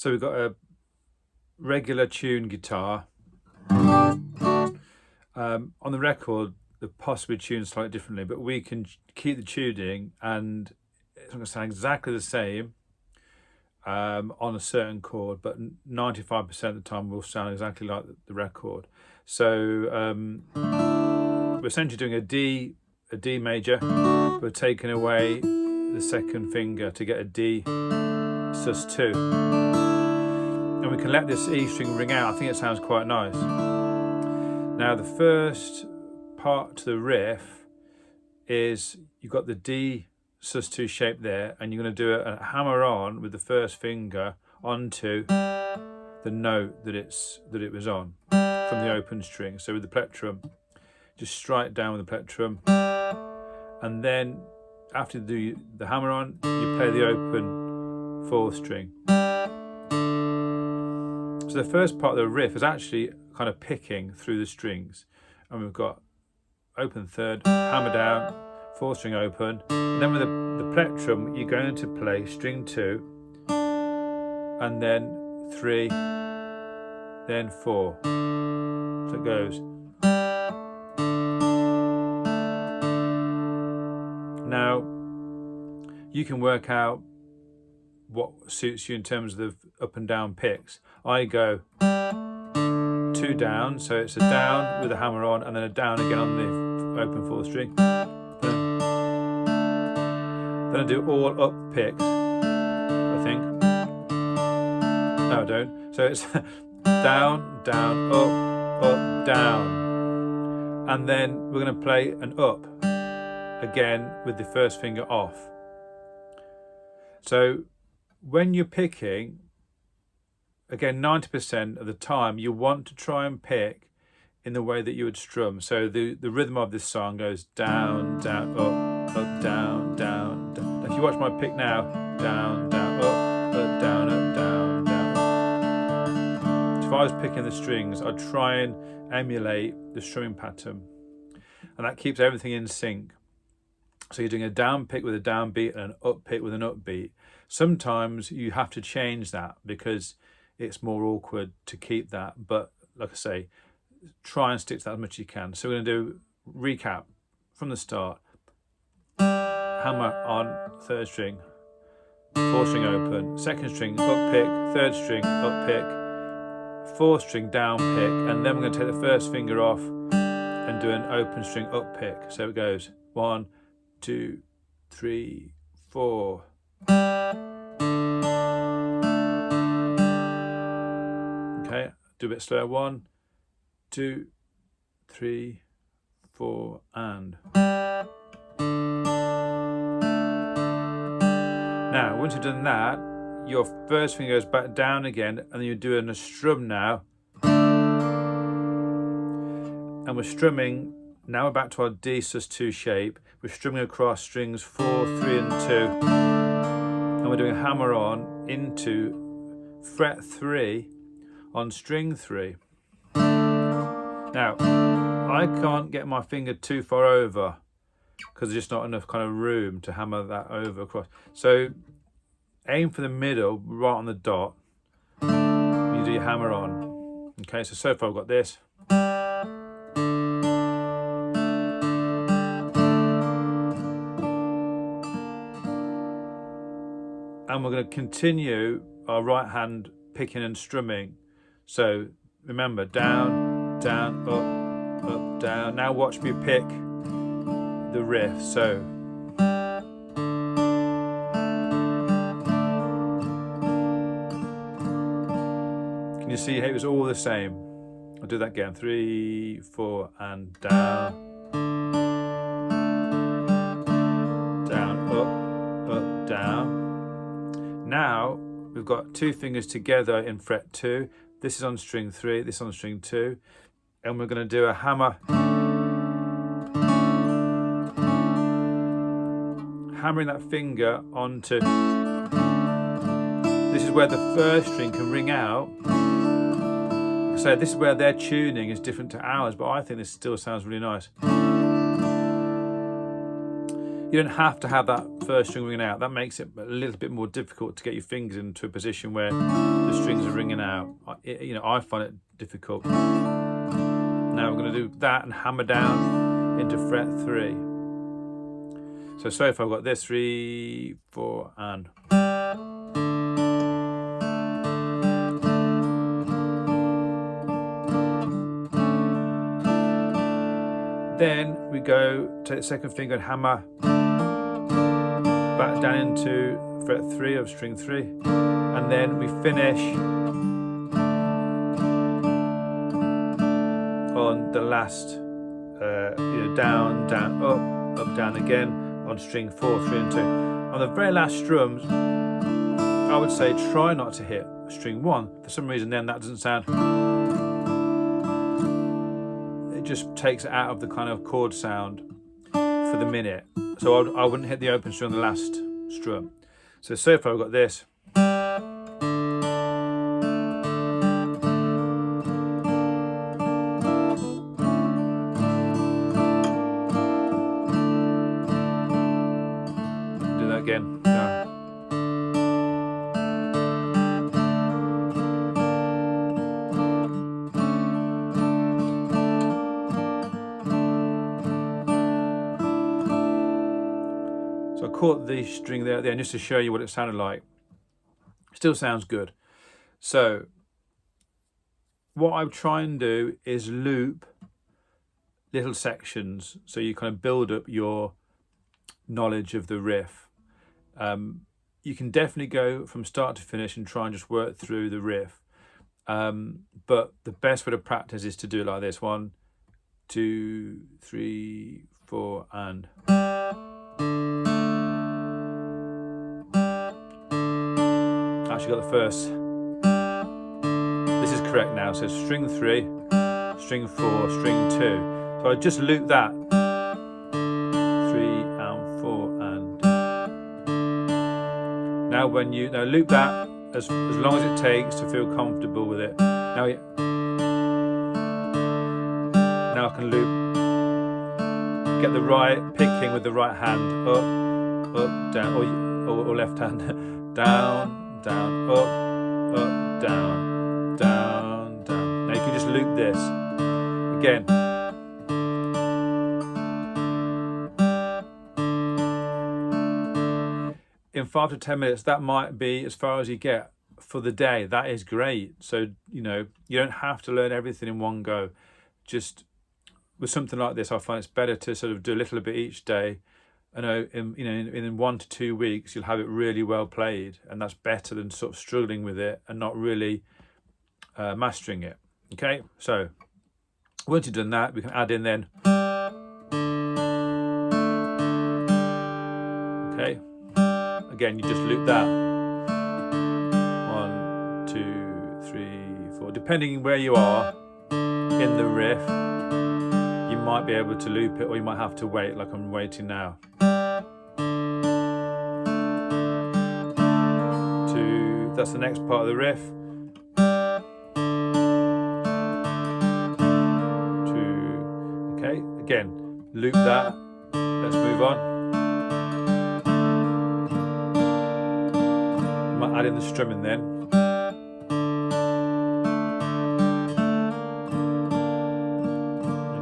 So we've got a regular tune guitar. On the record, they're possibly tuned slightly differently, but we can keep the tuning and it's going to sound exactly the same on a certain chord, but 95% of the time will sound exactly like the record. So we're essentially doing a D major. We're taking away the second finger to get a D sus2, and we can let this E string ring out. I think it sounds quite nice. Now the first part to the riff is you've got the D sus2 shape there, and you're going to do a hammer on with the first finger onto the note that it was on from the open string. So with the plectrum, just strike down with the plectrum, and then after you do the hammer on, you play the open fourth string. So the first part of the riff is actually kind of picking through the strings, and we've got open third, hammer down, fourth string open, and then with the plectrum you're going to play string 2 and then 3, then 4. So it goes. Now you can work out what suits you in terms of the up and down picks. I go 2 down, so it's a down with a hammer on and then a down again on the open fourth string. Then I do all up picks, I think. No, I don't. So it's down, down, up, down. And then we're going to play an up again with the first finger off. So when you're picking, again, 90% of the time, you want to try and pick in the way that you would strum. So the rhythm of this song goes down, down, up, down, down, down. If you watch my pick now, down, down, up, down, down, down. So if I was picking the strings, I'd try and emulate the strumming pattern, and that keeps everything in sync. So you're doing a down pick with a down beat and an up pick with an up beat. Sometimes you have to change that because it's more awkward to keep that, but like I say, try and stick to that as much as you can. So we're going to do recap from the start. Hammer on third string, fourth string open, second string up pick, third string up pick, fourth string down pick, and then we're going to take the first finger off and do an open string up pick. So it goes 1, 2, 3, 4. Okay, do a bit slower. 1, 2, 3, 4, and. Now, once you've done that, your first finger goes back down again, and then you're doing a strum now. And we're strumming, now we're back to our D sus2 shape. We're strumming across strings 4, 3, and 2. And we're doing a hammer on into fret 3 on string 3. Now, I can't get my finger too far over because there's just not enough kind of room to hammer that over across. So aim for the middle, right on the dot. You do your hammer on. Okay, so far I've got this. And we're going to continue our right hand picking and strumming. So remember, down, down, up, down. Now watch me pick the riff. So can you see it was all the same? I'll do that again. 3, 4, and down, down, up, down. Now we've got 2 fingers together in fret 2. This is on string 3, this is on string 2, and we're going to do a hammer. Hammering that finger onto. This is where the first string can ring out. So this is where their tuning is different to ours, but I think this still sounds really nice. You don't have to have that first string ringing out. That makes it a little bit more difficult to get your fingers into a position where the strings are ringing out. I find it difficult. Now we're going to do that and hammer down into fret 3. So far I've got this 3, 4, and. Then we go take the second finger and hammer back down into fret 3 of string 3, and then we finish on the last down, down, up, down again on string 4, 3 and 2. On the very last strums, I would say try not to hit string 1. For some reason then that doesn't sound, it just takes it out of the kind of chord sound for the minute. So I wouldn't hit the open string on the last strum. So far I've got this. Do that again. So I caught the string there at the end just to show you what it sounded like. Still sounds good. So what I try and do is loop little sections so you kind of build up your knowledge of the riff. You can definitely go from start to finish and try and just work through the riff. But the best way to practice is to do it like this. 1, 2, 3, 4, and. Actually got the first. This is correct now. So string 3, string 4, string 2. So I just loop that. 3 and 4 and. Now loop that as long as it takes to feel comfortable with it. Now I can loop. Get the right picking with the right hand up, down, or left hand down. Down, up, down, down, down. Now you can just loop this again. In 5 to 10 minutes, that might be as far as you get for the day. That is great. So, you don't have to learn everything in one go. Just with something like this, I find it's better to sort of do a little bit each day. I know in 1 to 2 weeks you'll have it really well played, and that's better than sort of struggling with it and not really mastering it. Okay, so once you've done that, we can add in then. Okay, again you just loop that. 1, 2, 3, 4. Depending where you are in the riff, you might be able to loop it, or you might have to wait, like I'm waiting now. That's the next part of the riff. 2. Okay, again, loop that. Let's move on. Might add in the strumming then.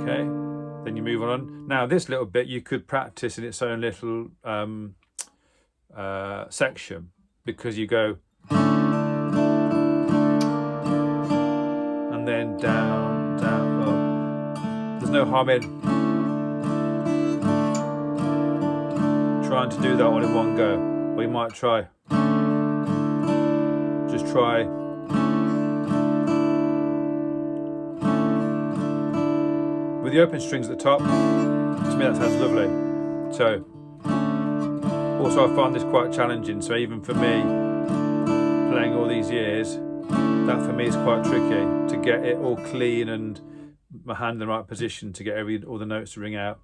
Okay, then you move on. Now this little bit you could practice in its own little section, because you go and then down, down, up. There's no harm in trying to do that all in one go. Or you might try. Just try. With the open strings at the top, to me that sounds lovely. So, also I find this quite challenging, so even for me, playing all these years, that for me is quite tricky, to get it all clean and my hand in the right position to get all the notes to ring out.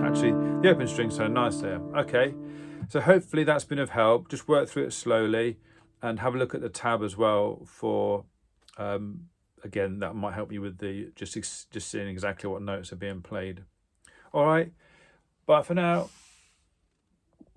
Actually, the open strings sound nice there. Okay, so hopefully that's been of help. Just work through it slowly and have a look at the tab as well for again, that might help you with the just seeing exactly what notes are being played. All right, but for now,